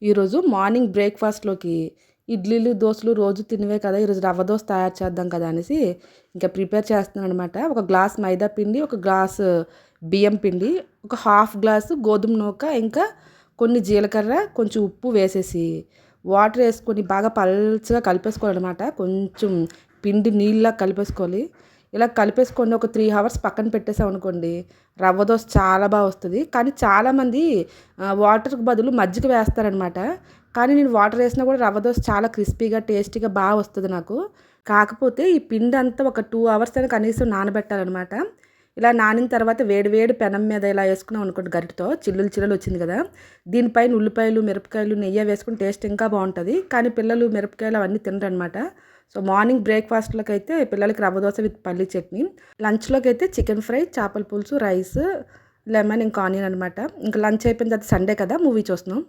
ఈరోజు మార్నింగ్ బ్రేక్ఫాస్ట్లోకి ఇడ్లీలు దోశలు రోజు తినవే కదా, ఈరోజు రవ్వ దోశ తయారు చేద్దాం కదా అనేసి ఇంకా ప్రిపేర్ చేస్తున్నాను అనమాట. ఒక గ్లాస్ మైదా పిండి, ఒక గ్లాసు బియ్యం పిండి, ఒక హాఫ్ గ్లాసు గోధుమ నూక, ఇంకా కొన్ని జీలకర్ర, కొంచెం ఉప్పు వేసేసి వాటర్ వేసుకొని బాగా పల్చగా కలిపేసుకోవాలన్నమాట. కొంచెం పిండి నీళ్ళలా కలిపేసుకోవాలి. ఇలా కలిపేసుకొని ఒక 3 అవర్స్ పక్కన పెట్టేసాం అనుకోండి, రవ్వ దోశ చాలా బాగా వస్తుంది. కానీ చాలామంది వాటర్కి బదులు మజ్జిగ వేస్తారనమాట. కానీ నేను వాటర్ వేసినా కూడా రవ్వ దోశ చాలా క్రిస్పీగా టేస్టీగా బాగా వస్తుంది నాకు. కాకపోతే ఈ పిండి అంతా ఒక 2 అవర్స్ అయినా కనీసం నానబెట్టాలన్నమాట. ఇలా నానిన తర్వాత వేడి వేడి పెనం మీద ఇలా వేసుకున్నాం అనుకోండి గరిటతో, చిల్లులు చిల్లులు వచ్చింది కదా, దీనిపైన ఉల్లిపాయలు, మిరపకాయలు, నెయ్యి వేసుకుని టేస్ట్ ఇంకా బాగుంటుంది. కానీ పిల్లలు మిరపకాయలు అవన్నీ తినరనమాట. సో మార్నింగ్ బ్రేక్ఫాస్ట్లోకి అయితే పిల్లలకి రవ్వ దోశ విత్ పల్లీ చట్నీ, లంచ్లోకి అయితే చికెన్ ఫ్రై, చేపల పులుసు, రైస్, లెమన్, ఇంకా ఆనియన్ అనమాట. ఇంకా లంచ్ అయిపోయిన తర్వాత సండే కదా, మూవీ చూస్తున్నాం.